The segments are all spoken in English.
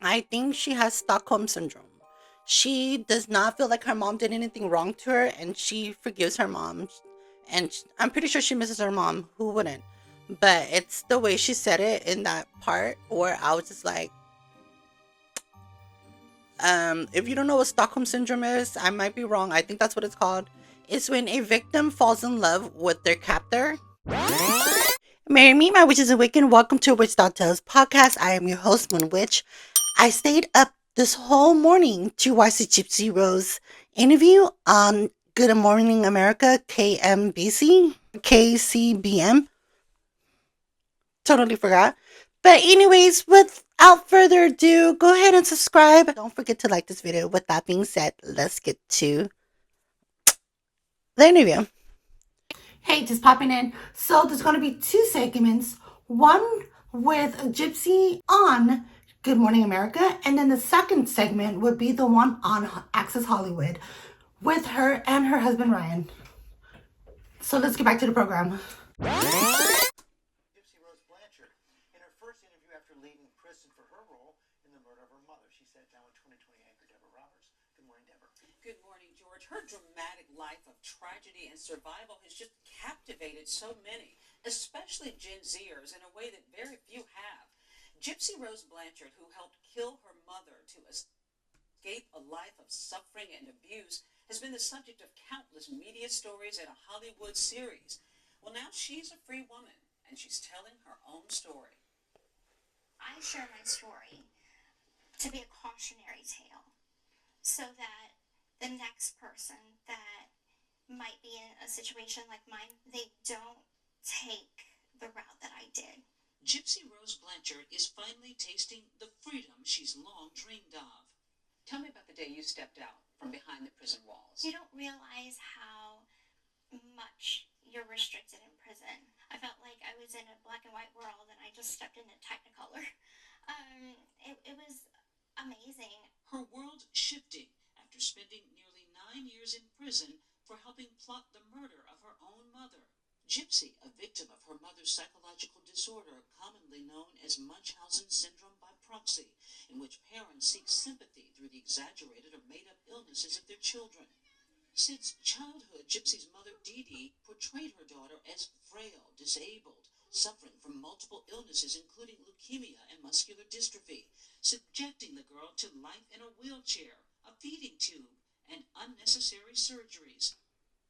I think she has Stockholm Syndrome. She does not feel like her mom did anything wrong to her, and she forgives her mom. And I'm pretty sure she misses her mom. Who wouldn't? But it's the way she said it in that part where I was just like, if you don't know what Stockholm Syndrome is, I might be wrong. I think that's what it's called. It's when a victim falls in love with their captor. Marry me, my witches and Wiccan. Welcome to Witch Tales podcast. I am your host, Moon Witch. I stayed up this whole morning to watch the Gypsy Rose interview on Good Morning America, KMBC, KCBM. Totally forgot. But anyways, without further ado, go ahead and subscribe. Don't forget to like this video. With that being said, let's get to the interview. Hey, just popping in. So there's going to be two segments. One with Gypsy on Good Morning America, and then the second segment would be the one on Access Hollywood with her and her husband Ryan. So let's get back to the program. Gypsy Rose Blanchard, in her first interview after leaving prison for her role in the murder of her mother, she sat down with 2020 anchor Deborah Roberts. Good morning, Deborah. Good morning, George. Her dramatic life of tragedy and survival has just captivated so many, especially Gen Zers, in a way that very few have. Gypsy Rose Blanchard, who helped kill her mother to escape a life of suffering and abuse, has been the subject of countless media stories and a Hollywood series. Well, now she's a free woman, and she's telling her own story. I share my story to be a cautionary tale so that the next person that might be in a situation like mine, they don't take the route that I did. Gypsy Rose Blanchard is finally tasting the freedom she's long dreamed of. Tell me about the day you stepped out from behind the prison walls. You don't realize how much you're restricted in prison. I felt like I was in a black and white world and I just stepped into Technicolor. It was amazing. Her world shifting after spending nearly 9 years in prison for helping plot the murder of her own mother. Gypsy, a victim of her mother's psychological disorder, commonly known as Munchausen syndrome by proxy, in which parents seek sympathy through the exaggerated or made-up illnesses of their children. Since childhood, Gypsy's mother, Dee Dee, portrayed her daughter as frail, disabled, suffering from multiple illnesses including leukemia and muscular dystrophy, subjecting the girl to life in a wheelchair, a feeding tube, and unnecessary surgeries,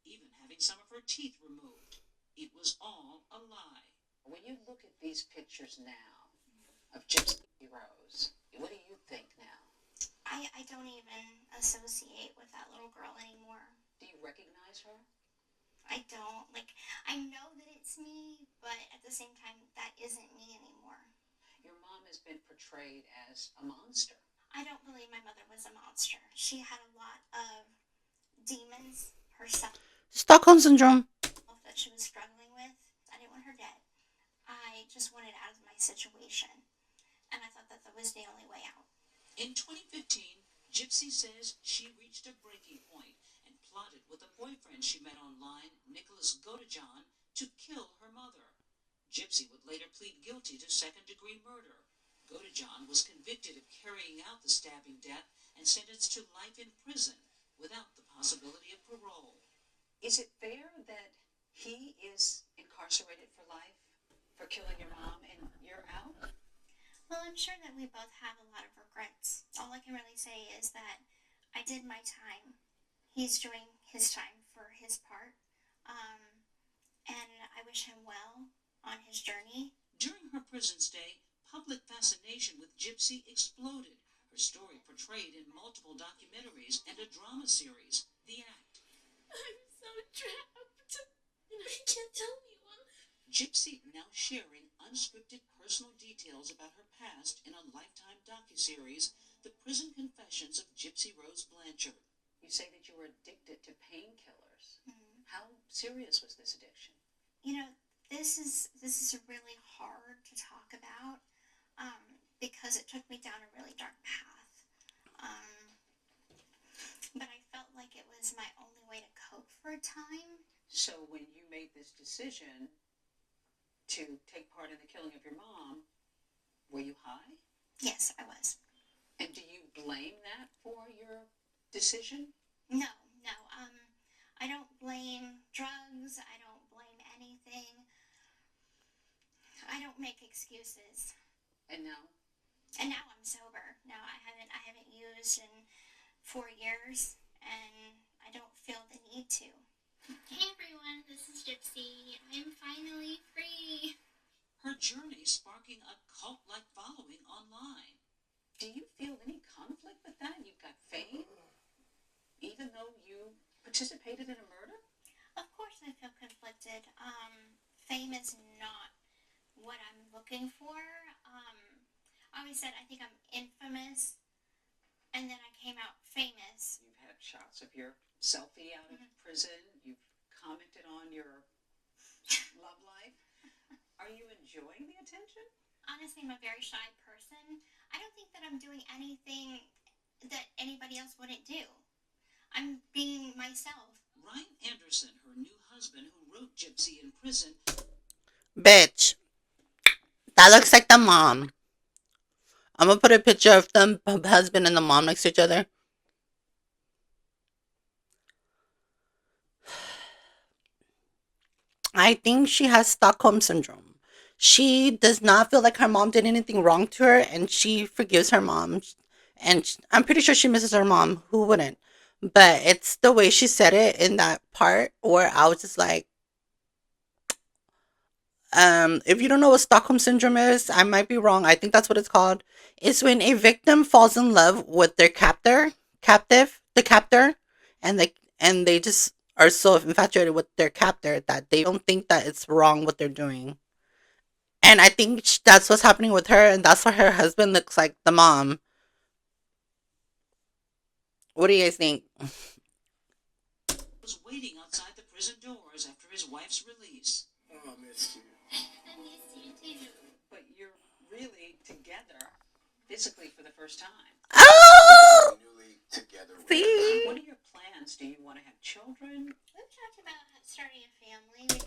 even having some of her teeth removed. It was all a lie. When you look at these pictures now of Gypsy Rose, what do you think now? I don't even associate with that little girl anymore. Do you recognize her? I don't. I know that it's me, but at the same time, that isn't me anymore. Your mom has been portrayed as a monster. I don't believe my mother was a monster. She had a lot of demons herself. Stockholm Syndrome. That she was struggling with. I didn't want her dead. I just wanted out of my situation. And I thought that was the only way out. In 2015, Gypsy says she reached a breaking point and plotted with a boyfriend she met online, Nicholas Godejohn, to kill her mother. Gypsy would later plead guilty to second-degree murder. Godejohn was convicted of carrying out the stabbing death and sentenced to life in prison without the possibility of parole. Is it fair that he is incarcerated for life for killing your mom and you're out? Well, I'm sure that we both have a lot of regrets. All I can really say is that I did my time. He's doing his time for his part. And I wish him well on his journey. During her prison stay, public fascination with Gypsy exploded. Her story portrayed in multiple documentaries and a drama series, The Act. I'm so trapped, and I can't tell anyone. Gypsy now sharing unscripted personal details about her past in a Lifetime docuseries, The Prison Confessions of Gypsy Rose Blanchard. You say that you were addicted to painkillers. Mm-hmm. How serious was this addiction? You know, this is really hard to talk about because it took me down a really dark path. But I felt like it was my only way to cope for a time. So when you made this decision to take part in the killing of your mom, were you high? Yes, I was. And do you blame that for your decision? No. I don't blame drugs. I don't blame anything. I don't make excuses. And now? And now I'm sober. Now I haven't used in 4 years, and I don't feel the need to. Hey everyone, this is Gypsy. I'm finally free. Her journey sparking a cult-like following online. Do you feel any conflict with that? You've got fame, even though you participated in a murder? Of course I feel conflicted. Fame is not what I'm looking for. I always said I think I'm infamous, and then I came out famous. You've had shots of your selfie out of prison. You've commented on your love life. Are you enjoying the attention? Honestly, I'm a very shy person. I don't think that I'm doing anything that anybody else wouldn't do. I'm being myself. Ryan Anderson, her new husband who wrote Gypsy in prison. Bitch. That looks like the mom. I'm gonna put a picture of the husband and the mom next to each other. I think she has Stockholm Syndrome. She does not feel like her mom did anything wrong to her, and she forgives her mom. And I'm pretty sure she misses her mom. Who wouldn't? But it's the way she said it in that part where I was just like, if you don't know what Stockholm Syndrome is, I might be wrong. I think that's what it's called. It's when a victim falls in love with their the captor, and they just are so infatuated with their captor that they don't think that it's wrong what they're doing. And I think that's what's happening with her, and that's why her husband looks like the mom. What do you guys think? Was waiting outside the prison doors after his wife's release. Oh, I missed you. I miss you too. But you're really together physically for the first time. Oh, Newly together. see, What are your plans? Do you want to have children? We've talked about starting a family.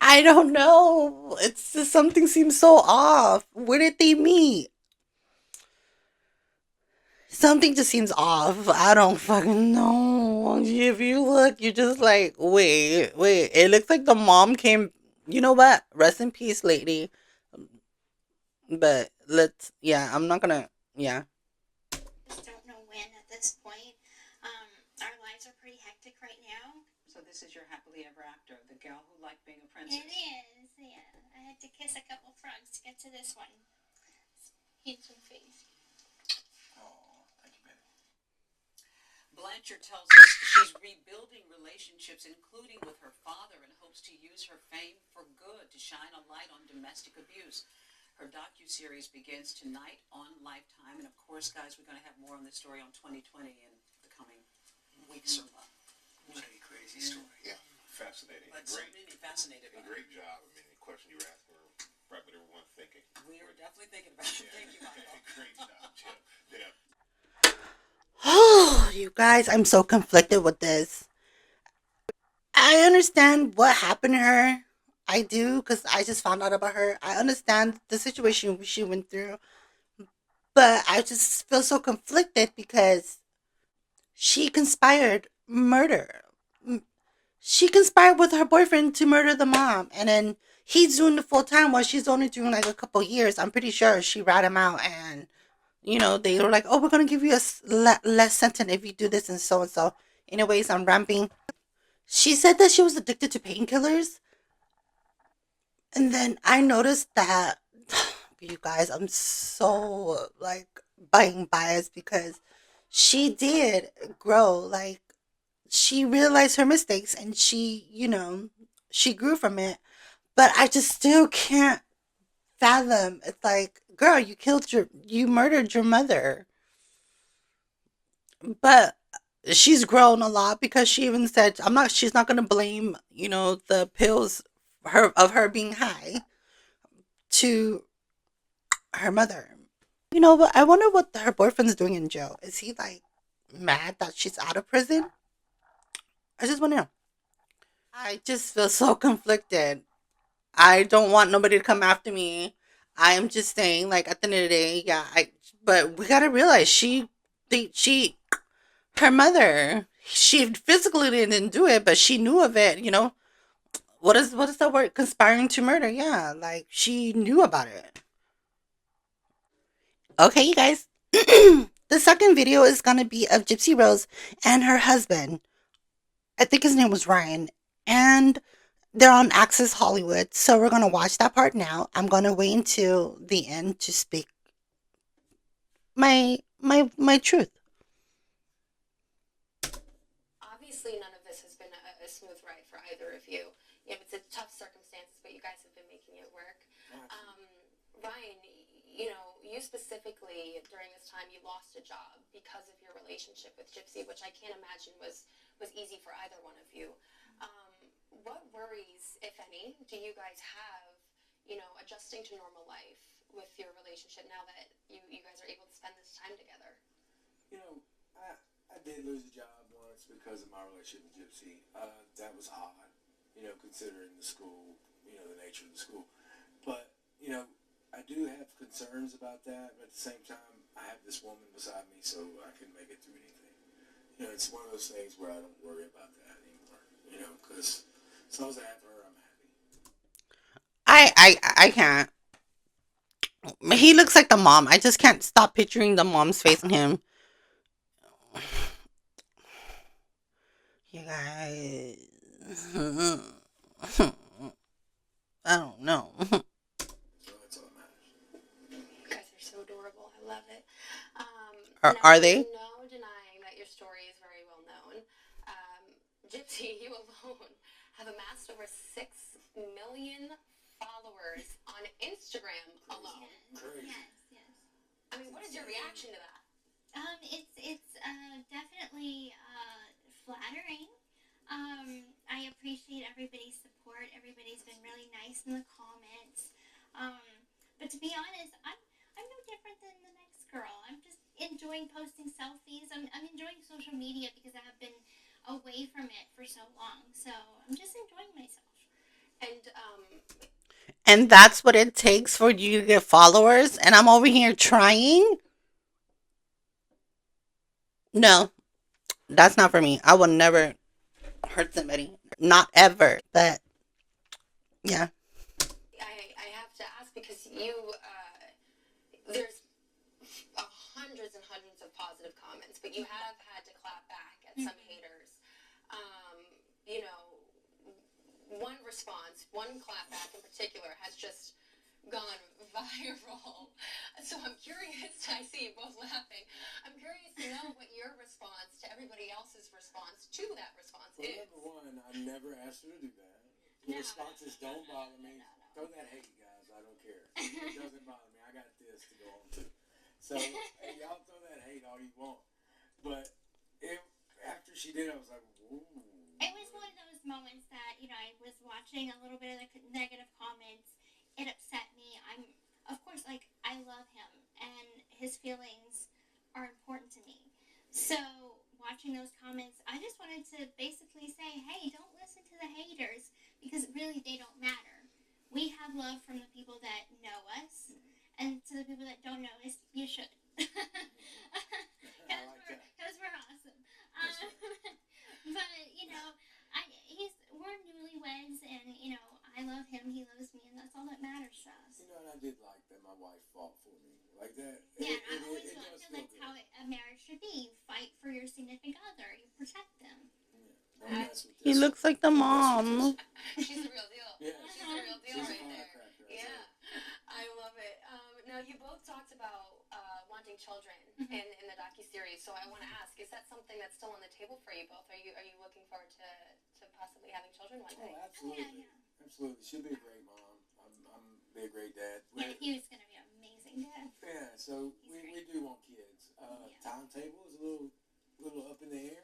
I don't know. It's just something seems so off. Where did they meet? Something just seems off. I don't fucking know. If you look, you're just like, wait. It looks like the mom came. You know what? Rest in peace, lady. But yeah, I'm not gonna, yeah. Just don't know when at this point. Our lives are pretty hectic right now. So this is your happily ever after, the gal who liked being a It princess. is, yeah. I had to kiss a couple frogs to get to this one. Handsome face. Oh, thank you, baby. Blanchard tells us she's rebuilding relationships, including with her father, and hopes to use her fame for good to shine a light on domestic abuse. Her docuseries begins tonight on Lifetime, and of course, guys, we're going to have more on this story on 2020 in the coming weeks or months. Pretty crazy story. Yeah, fascinating. But so many fascinated by it. Great job. I mean, the question you were asking were probably what everyone's thinking. We were definitely thinking about it. Thank you, Michael. Great job, Jim. Yeah. Oh, you guys, I'm so conflicted with this. I understand what happened to her. I do, because I just found out about her. I understand the situation she went through. But I just feel so conflicted because she conspired murder. She conspired with her boyfriend to murder the mom. And then he's doing the full time while she's only doing like a couple years. I'm pretty sure she rat him out, and they were like, oh, we're going to give you a less sentence if you do this and so and so. Anyways, I'm ramping. She said that she was addicted to painkillers. And then I noticed that, you guys, I'm so like being biased because she did grow. Like, she realized her mistakes and she grew from it. But I just still can't fathom. It's like, girl, you murdered your mother. But she's grown a lot because she even said she's not gonna blame, the pills her being high to her mother. But I wonder what her boyfriend's doing in jail. Is he like mad that she's out of prison? I just want to know. I just feel so conflicted. I don't want nobody to come after me. I am just saying, like, at the end of the day, yeah, but we gotta realize her mother, she physically didn't do it, but she knew of it, what is the word? Conspiring to murder, yeah, like, she knew about it. Okay, you guys. The second video is gonna be of Gypsy Rose and her husband. I think his name was Ryan. And they're on Access Hollywood. So we're gonna watch that part now. I'm gonna wait until the end to speak my truth. Obviously, none of this has been a smooth ride for either of you. It's a tough circumstances, but you guys have been making it work. Ryan, you specifically, during this time, you lost a job because of your relationship with Gypsy, which I can't imagine was easy for either one of you. What worries, if any, do you guys have, adjusting to normal life with your relationship now that you guys are able to spend this time together? I did lose a job once because of my relationship with Gypsy. That was odd, considering the school, the nature of the school. But, I do have concerns about that, but at the same time, I have this woman beside me, so I can make it through anything. It's one of those things where I don't worry about that anymore, because as long as I have her, I'm happy. I can't. He looks like the mom. I just can't stop picturing the mom's face on him. You guys. I don't know. So that's all that matters. You guys are so adorable. I love it. Are they? There's no denying that your story is very well known. Gypsy, you alone have amassed over 6 million followers on Instagram alone. Great. Yes. I mean, what is your reaction to that? It's definitely flattering. I appreciate everybody's support. Everybody's been really nice in the comments. But to be honest, I'm no different than the next girl. I'm just enjoying posting selfies. I'm enjoying social media because I have been away from it for so long. So I'm just enjoying myself. And that's what it takes for you to get followers. And I'm over here trying. No, that's not for me. I will never hurt somebody. Not ever. But yeah. I have to ask because there's hundreds and hundreds of positive comments, but you have had to clap back at some haters. One response, one clapback in particular has just gone viral. So I'm curious, I see you both laughing. I'm curious to know what your response to everybody else's response to that response Well, is. number one, I never asked her to do that. The responses don't bother me. Throw that hate, guys. I don't care. It doesn't bother me. I got this to go on to. So, y'all throw that hate all you want. But after she did, I was like, whoa. It was one of those moments that, I was watching a little bit of the negative comments. It upset me. Of course, I love him, and his feelings are important to me. So, watching those comments, I just wanted to basically say, hey, don't listen to the haters, because really they don't matter. We have love from the people that know us, and to the people that don't know us, you should. Because we're awesome. But, we're newlyweds, and, I love him, he loves me, and that's all that matters to us. And I did like that my wife fought for me. Like that. Yeah, I always feel that's how a marriage should be. You fight for your significant other. You protect them. Yeah. He looks like the mom. She's the real deal. Yeah. She's the real deal She's right a there. firecracker. Yeah, I love it. Now, you both talked about wanting children in the docuseries, so I want to ask, is that something that's still on the table for you both? Are you looking forward to possibly having children one day? Oh, absolutely. Yeah. Absolutely. She'll be a great mom. I'm be a great dad. Yeah, he was going to be an amazing dad. Yeah, so we do want kids. Timetable is a little up in the air.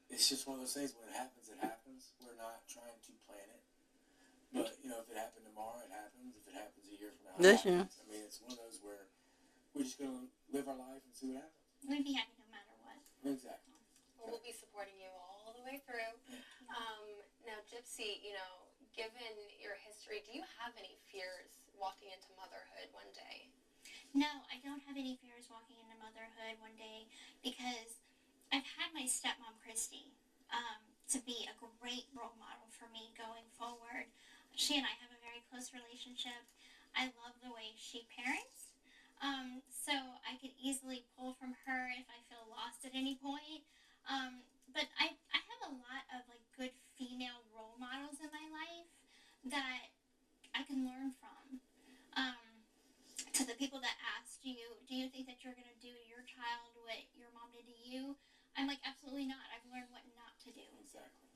It's just one of those things. When it happens, it happens. We're not trying to plan it. But, if it happened tomorrow, it happens. If it happens a year from now, it happens. I mean, it's one of those where we're just going to live our life and see what happens. We'd be happy no matter what. Exactly. Well, we'll be supporting you all the way through. Now, Gypsy, given your history, do you have any fears walking into motherhood one day? No, I don't have any fears walking into motherhood one day because I've had my stepmom, Christy, to be a great role model for me going forward. She and I have a very close relationship. I love the way she parents. So I could easily pull from her if I feel lost at any point. But I have a lot of like good female role models in my life that I can learn from. To the people that asked you, do you think that you're going to do to your child what your mom did to you? I'm like, absolutely not. I've learned what not to do. Exactly.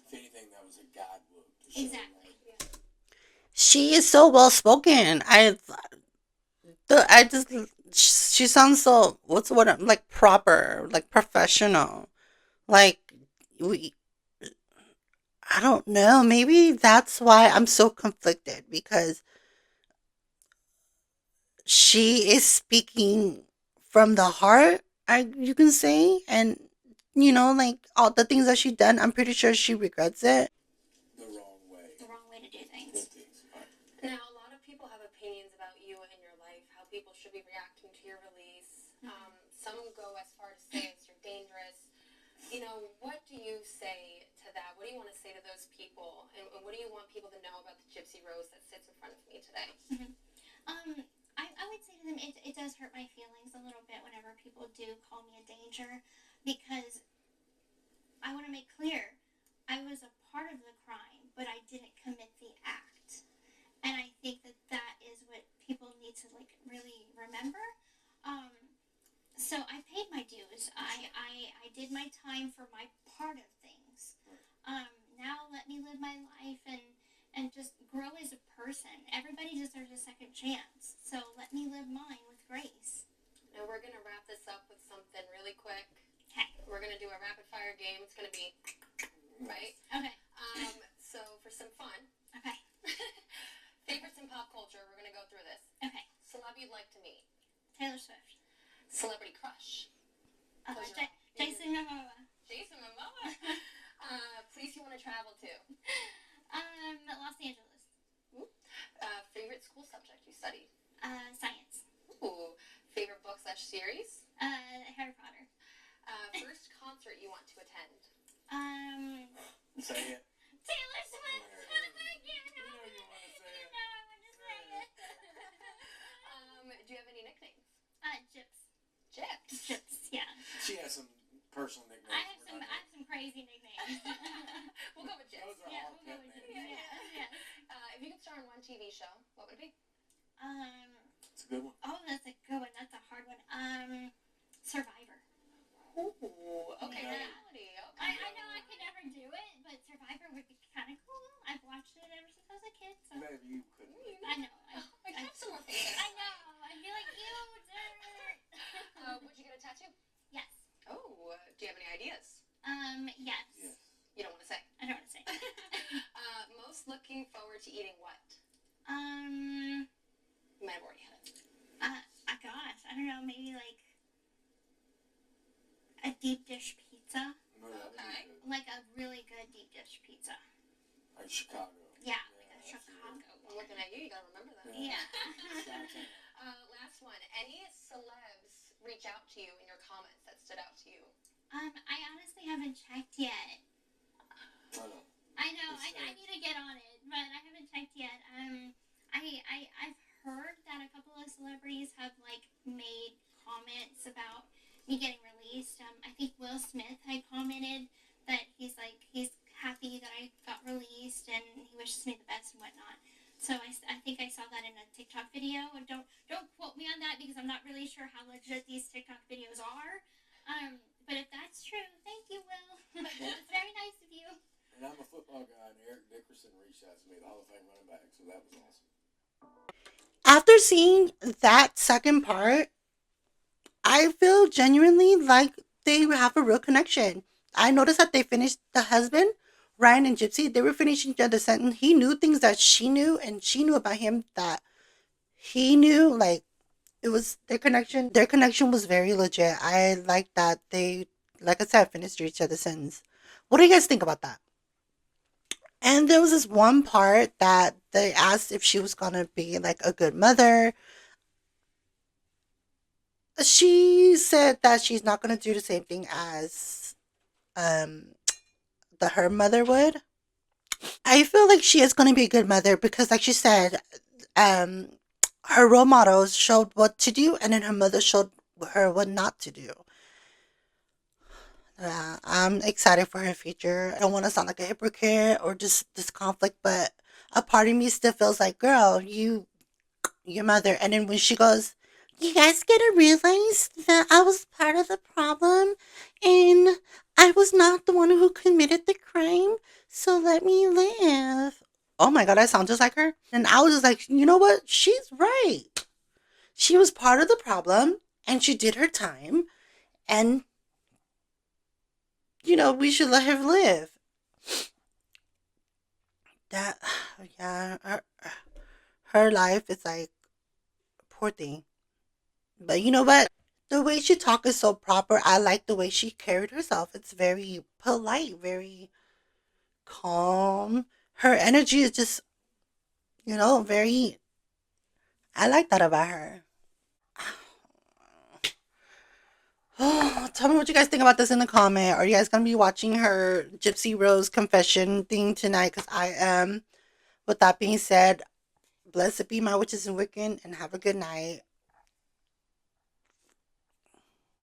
If anything, that was a guidebook to show. Exactly. Like, She is so well spoken. I just, she sounds so, what's the word, like proper, like professional. Like, we, I don't know. Maybe that's why I'm so conflicted because she is speaking from the heart, you can say, and like all the things that she done, I'm pretty sure she regrets it. the wrong way. The wrong way to do With things. things. Right. Now, a lot of people have opinions about you and your life, how people should be reacting to your release. Some go as far to say as you're dangerous. What do you say to that? What do you want to say to those people? And what do you want people to know about the Gypsy Rose that sits in front of me today? I would say to them, it does hurt my feelings a little bit whenever people do call me a danger because I want to make clear I was a part of the crime, but I didn't commit the act. And I think that is what people need to like really remember. So I paid my dues. I did my time for my part of things. Now let me live my life and just grow as a person. Everybody deserves a second chance. So let me live mine with grace. Now we're going to wrap this up with something really quick. Okay. We're going to do a rapid fire game. It's going to be, right? Okay. So for some fun, Okay. favorites in pop culture, we're going to go through this. Okay. Celeb you'd like to meet. Taylor Swift. Celebrity crush. Close your eyes. Jason Momoa. Jason Momoa. Place you want to travel to. Los Angeles. Favorite school subject you studied. Science. Ooh. Favorite book / series. Harry Potter. First concert you want to attend. Say it. Taylor Swift. I can't You know you want to say it. No, I want to say it. Do you have any nicknames? Gyps. Gyps. Yeah. She has some personal nicknames. I have some crazy nicknames. We'll go with Gyps. Those are Yeah, all we'll go pet with names. Gyps. Yeah. If you could star in one TV show, what would it be? It's a good one. Oh, that's a good one. That's a hard one. Survivor. Ooh. Okay. Yeah. Reality. Okay. I know I could never do it, but Survivor would be kind of cool. I've watched it ever since I was a kid, so Maybe you couldn't. I know. I have some more things. I know. I'd be like, ew, dirt. Would you get a tattoo? Yes. Oh. Do you have any ideas? Yes. Yes. You don't want to say. I don't want to say. Most looking forward to eating what? You might have already had it. Gosh, I don't know, maybe like a deep dish pizza. No, that would be Okay. good. Like a really good deep dish pizza. Like Chicago. Yeah, like a absolutely. Chicago I'm one. looking at you. You gotta remember that. Yeah. Last one. Any celebs reach out to you in your comments that stood out to you? I honestly haven't checked yet. I know. I know, I need to get on it, but I haven't checked yet. I've heard that a couple of celebrities have like made comments about me getting released. I think Will Smith had commented that he's happy that I got released and he wishes me the best and whatnot. So I think I saw that in a TikTok video. And don't quote me on that because I'm not really sure how legit these TikTok videos are. But if that's true, thank you, Will. It's very nice of you. And I'm a football guy, and Eric Dickerson reached out to me, the Hall of Fame running back, so that was awesome. After seeing that second part, I feel genuinely like they have a real connection. I noticed that they finished the husband, Ryan and Gypsy, they were finishing each other's sentence. He knew things that she knew, and she knew about him that he knew. Like, it was their connection. Their connection was very legit. I like that they, like I said, finished each other's sentence. What do you guys think about that? And there was this one part that they asked if she was gonna be like a good mother. She said that she's not gonna do the same thing as um her mother would. I feel like she is gonna be a good mother because, like she said, um, her role models showed what to do, and then her mother showed her what not to do. Yeah, I'm excited for her future. I don't want to sound like a hypocrite or just this conflict, but a part of me still feels like, girl, your mother. And then when she goes, you guys gotta realize that I was part of the problem and I was not the one who committed the crime, so let me live. Oh my god, I sound just like her. And I was just like, you know what? She's right. She was part of the problem and she did her time. And, we should let her live. That, yeah, her life is like, poor thing. But you know what? The way she talk is so proper. I like the way she carried herself. It's very polite, very calm. Her energy is just, very. I like that about her. Oh, tell me what you guys think about this in the comment. Are you guys gonna be watching her Gypsy Rose confession thing tonight? Because I am. With that being said, blessed be my witches and Wiccan, and have a good night.